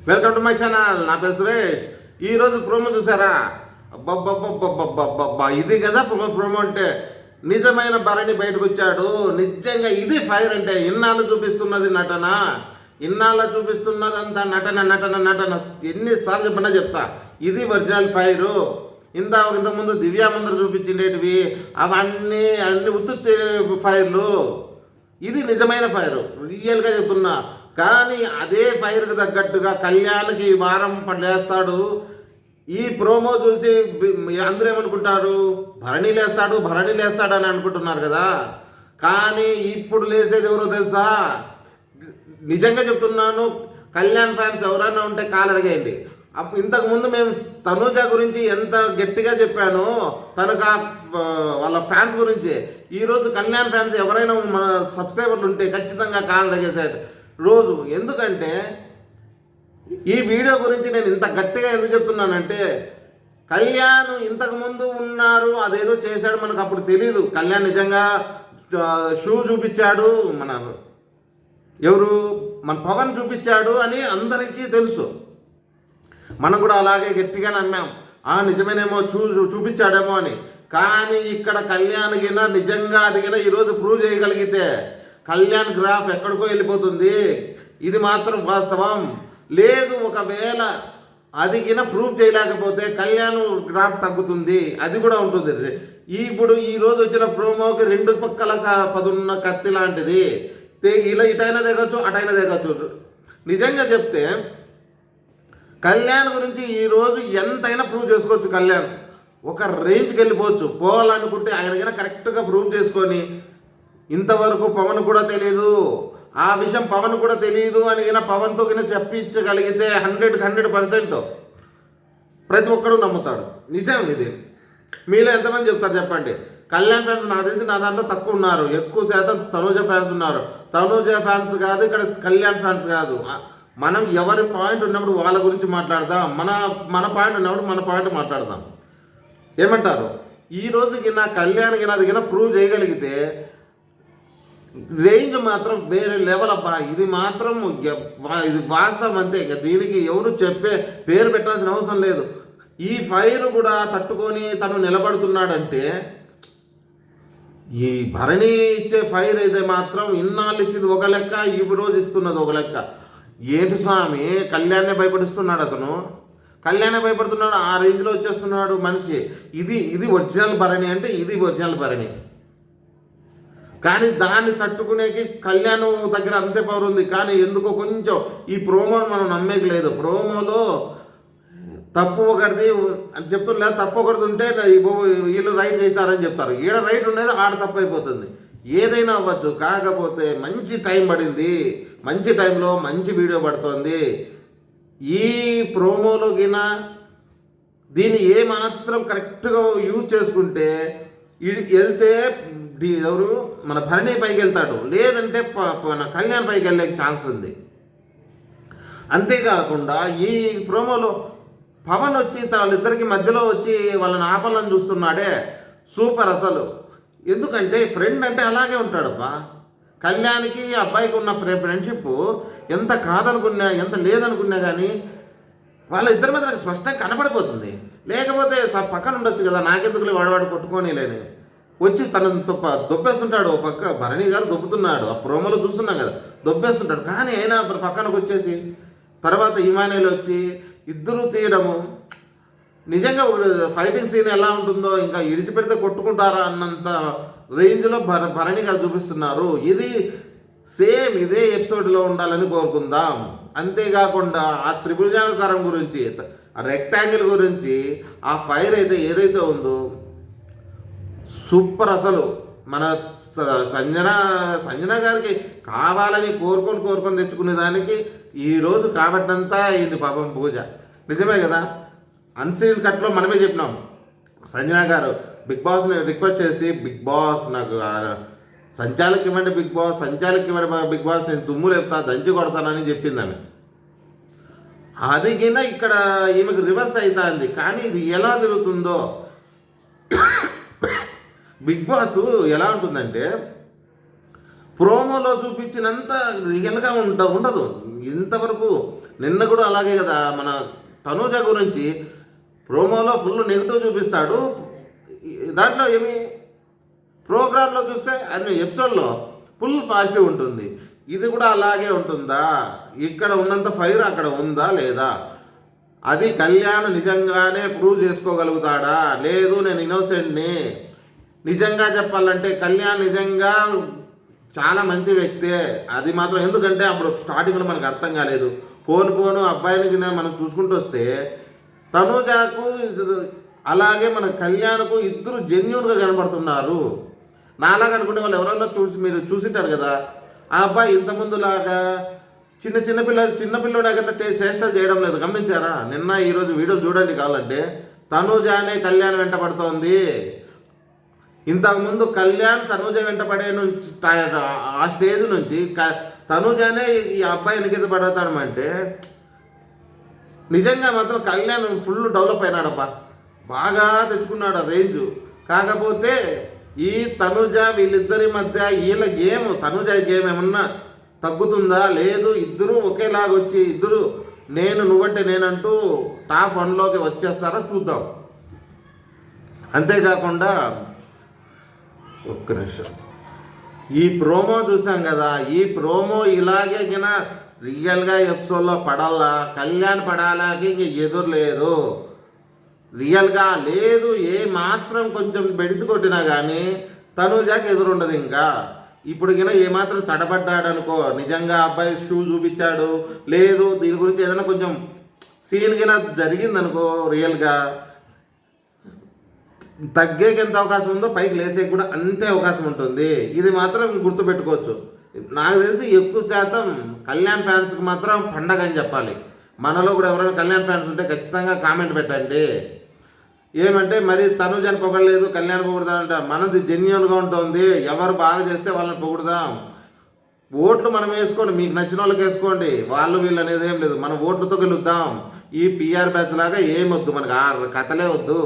Welcome to my channel. నా పేరు సురేష్. ఈరోజు ప్రోమో చూసారా? అబ్బబ్బబ్బబ్బబ్బబ్బబ్బా, ఇది కదా ప్రోమో అంటే. నిజమైన భరణి బయటకు వచ్చాడు. నిజంగా ఇది ఫైర్ అంటే. ఇన్నాళ్ళు చూపిస్తున్నది నటన, ఇన్నాళ్ళు చూపిస్తున్నదంతా నటన నటన నటన. ఎన్నిసార్లు చెప్పినా చెప్తా, ఇది ఒరిజినల్ ఫైరు. ఇంతకుముందు దివ్యామందరు చూపించిండేటివి అవన్నీ ఉత్తుత్తి ఫైర్లు. ఇది నిజమైన ఫైరు, రియల్గా చెప్తున్నా. కానీ అదే ఫైర్కి తగ్గట్టుగా కళ్యాణ్కి ఈ వారం పడలేస్తాడు. ఈ ప్రోమో చూసి అందరూ ఏమనుకుంటారు, భరణి లేస్తాడు అని అనుకుంటున్నారు కదా. కానీ ఇప్పుడు లేసేది ఎవరో తెలుసా? నిజంగా చెప్తున్నాను, కళ్యాణ్ ఫ్యాన్స్ ఎవరైనా ఉంటే కాలరగేయండి. ఇంతకుముందు మేము తనూజ గురించి ఎంత గట్టిగా చెప్పానో, తనకు వాళ్ళ ఫ్యాన్స్ గురించి, ఈరోజు కళ్యాణ్ ఫ్యాన్స్ ఎవరైనా మన సబ్స్క్రైబర్లు ఉంటే ఖచ్చితంగా కాలరగేసాడు రోజు. ఎందుకంటే ఈ వీడియో గురించి నేను ఇంత గట్టిగా ఎందుకు చెప్తున్నానంటే, కళ్యాణ్ ఇంతకుముందు ఉన్నారు, అదేదో చేశాడు, మనకు అప్పుడు తెలీదు. కళ్యాణ్ నిజంగా షూ చూపించాడు, మన పవన్ చూపించాడు అని అందరికీ తెలుసు. మనం కూడా అలాగే గట్టిగా నమ్మాం, నిజమేనేమో చూపించాడేమో అని. కానీ ఇక్కడ కళ్యాణ్ గిన నిజంగా అదిగిన ఈరోజు ప్రూవ్ చేయగలిగితే కళ్యాణ్ గ్రాఫ్ ఎక్కడికో వెళ్ళిపోతుంది. ఇది మాత్రం వాస్తవం. లేదు, ఒకవేళ అదిగిన ప్రూవ్ చేయలేకపోతే కళ్యాణ్ గ్రాఫ్ తగ్గుతుంది, అది కూడా ఉంటుంది. ఇప్పుడు ఈరోజు వచ్చిన ప్రోమోకి రెండు పక్కల పదున్న కత్తి లాంటిది. ఇలా ఇటైనా దిగచ్చు, అటైనా దిగచ్చు. నిజంగా చెప్తే కళ్యాణ్ గురించి ఈరోజు ఎంతైనా ప్రూవ్ చేసుకోవచ్చు. కళ్యాణ్ ఒక రేంజ్కి వెళ్ళిపోవచ్చు. పోవాలనుకుంటే ఆయనకైనా కరెక్ట్గా ప్రూవ్ చేసుకొని, ఇంతవరకు పవన్ కూడా తెలియదు, ఆ విషయం పవన్ కూడా తెలియదు అని పవన్తో కింద చెప్పించగలిగితే 100% ప్రతి ఒక్కరూ నమ్ముతాడు. నిజం ఇది. మీలో ఎంతమంది చెప్తారు చెప్పండి? కళ్యాణ్ ఫ్యాన్స్ నాకు తెలిసి నా దాంట్లో తక్కువ ఉన్నారు, ఎక్కువ శాతం తనూజ ఫ్యాన్స్ ఉన్నారు. తనూజ ఫ్యాన్స్ కాదు, ఇక్కడ కళ్యాణ్ ఫ్యాన్స్ కాదు. మనం ఎవరి పాయింట్ ఉన్నప్పుడు వాళ్ళ గురించి మాట్లాడదాం, మన పాయింట్ ఉన్నప్పుడు మన పాయింట్ మాట్లాడదాం. ఏమంటారు? ఈ రోజుకి నా కళ్యాణ్ అది ప్రూవ్ చేయగలిగితే రేంజ్ మాత్రం వేరే లెవెల్ అబ్బా. ఇది మాత్రం ఇది వాస్తవం అంతే. ఇక దీనికి ఎవరు చెప్పే పేరు పెట్టాల్సిన అవసరం లేదు. ఈ ఫైర్ కూడా తట్టుకొని తను నిలబడుతున్నాడంటే, ఈ భరణి ఇచ్చే ఫైర్ అయితే మాత్రం ఇన్నాళ్ళు ఇచ్చింది ఒక లెక్క, ఈ రోజు ఇస్తున్నది ఒక లెక్క. ఏంటి స్వామి, కళ్యాణ్నే భయపడిస్తున్నాడు అతను, కళ్యాణ్నే భయపడుతున్నాడు, ఆ రేంజ్లో వచ్చేస్తున్నాడు మనిషి. ఇది ఒరిజినల్ భరణి అంటే ఇది ఒరిజినల్ భరణి. కానీ దాన్ని తట్టుకునేకి కళ్యాణ్ దగ్గర అంతే పవర్ ఉంది. కానీ ఎందుకో కొంచెం ఈ ప్రోమోను మనం నమ్మేకి లేదు. ప్రోమోలో తప్పు ఒకటిది అని చెప్తున్నా, తప్పు ఒకటిది ఉంటే వీళ్ళు రైట్ చేసినారని చెప్తారు. ఈడ రైట్ ఉండేది ఆడ తప్పు అయిపోతుంది. ఏదైనా అవ్వచ్చు. కాకపోతే మంచి టైం పడింది, మంచి టైంలో మంచి వీడియో పడుతోంది. ఈ ప్రోమోలో గిన దీన్ని ఏమాత్రం కరెక్ట్గా యూజ్ చేసుకుంటే వెళ్తే ఎవరు మన భరణి పైకి వెళ్తాడు, లేదంటే మన కళ్యాణ్ పైకి వెళ్ళే ఛాన్స్ ఉంది. అంతేకాకుండా ఈ ప్రోమోలో పవన్ వచ్చి వాళ్ళిద్దరికి మధ్యలో వచ్చి వాళ్ళని ఆపాలని చూస్తున్నాడే, సూపర్ అసలు. ఎందుకంటే ఫ్రెండ్ అంటే అలాగే ఉంటాడబ్బా. కళ్యాణ్కి అబ్బాయికి ఉన్న ఫ్రెండ్షిప్ ఎంత కాదనుకున్నా, ఎంత లేదనుకున్నా కానీ వాళ్ళ ఇద్దరి మీద నాకు స్పష్టంగా కనపడిపోతుంది. లేకపోతే పక్కన ఉండొచ్చు కదా, నాకెందుకులే వాడవాడు కొట్టుకొని లేని వచ్చి తనను దొబ్బేస్తుంటాడు. ఓ పక్క భరణి గారు దొబ్బుతున్నాడు, ఆ ప్రోమోలో చూస్తున్నాం కదా, దొబ్బేస్తుంటాడు. కానీ అయినా పక్కనకు వచ్చేసి తర్వాత ఇమానుయేల్ వచ్చి ఇద్దరు తీయడము, నిజంగా ఫైటింగ్ సీన్ ఎలా ఉంటుందో, ఇంకా ఇడిచిపెడితే కొట్టుకుంటారా అన్నంత రేంజ్లో భరణి గారు చూపిస్తున్నారు. ఇది సేమ్ ఇదే ఎపిసోడ్లో ఉండాలని కోరుకుందాం. అంతేకాకుండా ఆ త్రిభుజాకారం గురించి, ఆ రెక్టాంగిల్ గురించి, ఆ ఫైర్ అయితే ఏదైతే ఉందో సూపర్ అసలు. మన సంజన గారికి కావాలని కోరుకొని తెచ్చుకునే దానికి ఈరోజు కాబట్టంతా ఇది పాపం పూజ. నిజమే కదా, అన్సీన్ కట్లో మనమే చెప్పినాం. సంజన గారు బిగ్ బాస్ని రిక్వెస్ట్ చేసి, బిగ్ బాస్ నాకు సంచాలకి ఇవ్వండి, బిగ్ బాస్ నేను దుమ్ము లేపుతా, దంచి కొడతానని చెప్పింది ఆమె. అది కింద ఇక్కడ ఈమెకు రివర్స్ అవుతుంది. కానీ ఇది ఎలా జరుగుతుందో, బిగ్ బాస్ ఎలా ఉంటుందంటే ప్రోమోలో చూపించినంత రియల్గా ఉండదు. ఇంతవరకు నిన్న కూడా అలాగే కదా, మన తనూజ గురించి ప్రోమోలో ఫుల్ నెగిటివ్ చూపిస్తాడు, దాంట్లో ఏమి ప్రోగ్రాంలో చూస్తే అన్ని ఎపిసోడ్లో ఫుల్ పాజిటివ్ ఉంటుంది. ఇది కూడా అలాగే ఉంటుందా? ఇక్కడ ఉన్నంత ఫైర్ అక్కడ ఉందా లేదా? అది కళ్యాణ్ నిజంగానే ప్రూవ్ చేసుకోగలుగుతాడా? లేదు నేను ఇన్నోసెంట్ని, నిజంగా చెప్పాలంటే కళ్యాణ్ నిజంగా చాలా మంచి వ్యక్తే, అది మాత్రం. ఎందుకంటే అప్పుడు స్టార్టింగ్లో మనకు అర్థం కాలేదు. పోను అబ్బాయిని మనం చూసుకుంటూ వస్తే తనూజకు అలాగే మన కళ్యాణ్కు ఇద్దరు జెన్యున్గా కనబడుతున్నారు. నాలాగా అనుకుంటే వాళ్ళు ఎవరన్నా మీరు చూసింటారు కదా, ఆ అబ్బాయి ఇంతకుముందులాగా చిన్నపిల్లడు అట్లా చేష్టలు చేయడం లేదు, గమనించారా? నిన్న ఈరోజు వీడియో చూడండి కావాలంటే. తనూజానే కళ్యాణ్ వెంటబడుతోంది. ఇంతకుముందు కళ్యాణ్ తనూజ వెంటపడే నుంచి ఆ స్టేజ్ నుంచి తనూజానే ఈ అబ్బాయి ఎన్నికైతే పడతాడమంటే నిజంగా మాత్రం కళ్యాణ్ ఫుల్ డెవలప్ అయినాడబ్బా, బాగా తెచ్చుకున్నాడు ఆ రేంజు. కాకపోతే ఈ తనూజ వీళ్ళిద్దరి మధ్య వీళ్ళ గేమ్, తనూజ గేమ్ ఏమన్నా తగ్గుతుందా? లేదు, ఇద్దరు ఒకేలాగా వచ్చి ఇద్దరు నువ్వంటే నేనంటూ టాప్ 1లోకి వచ్చేస్తారో చూద్దాం. అంతేకాకుండా ఒక్క నిమిషం, ఈ ప్రోమో చూసాం కదా, ఈ ప్రోమో ఇలాగే రియల్గా ఎపిసోడ్లో పడాలా, కళ్యాణ్ పడాలాకి ఇంక ఎదురు లేదు, రియల్గా లేదు. ఏ మాత్రం కొంచెం బెడిసి కొట్టినా కానీ తనూజాకి ఎదురుండదు. ఇంకా ఇప్పుడు ఏమాత్రం తడబడ్డాడు అనుకో, నిజంగా అబ్బాయి షూ చూపించాడు, లేదు దీని గురించి ఏదైనా కొంచెం సీన్ జరిగిందనుకో, రియల్గా తగ్గేకి ఎంత అవకాశం ఉందో పైకి లేసేకి కూడా అంతే అవకాశం ఉంటుంది. ఇది మాత్రం గుర్తుపెట్టుకోవచ్చు. నాకు తెలిసి ఎక్కువ శాతం కళ్యాణ్ ఫ్యాన్స్కి మాత్రం పండగ అని చెప్పాలి. మనలో కూడా ఎవరైనా కళ్యాణ్ ఫ్యాన్స్ ఉంటే ఖచ్చితంగా కామెంట్ పెట్టండి. ఏమంటే మరి తనూజని పొగడలేదు, కళ్యాణ్ పొగుడుదామంట. మనది జెన్యున్గా ఉంటుంది, ఎవరు బాగా చేస్తే వాళ్ళని పొగుడుదాం. ఓట్లు మనం వేసుకోండి, మీకు నచ్చిన వాళ్ళకి వేసుకోండి, వాళ్ళు వీళ్ళు అనేది ఏం లేదు. మనం ఓట్లతో గెలుద్దాం. ఈ పిఆర్ బ్యాచ్ లాగా ఏమొద్దు మనకు, ఆ కథలే వద్దు.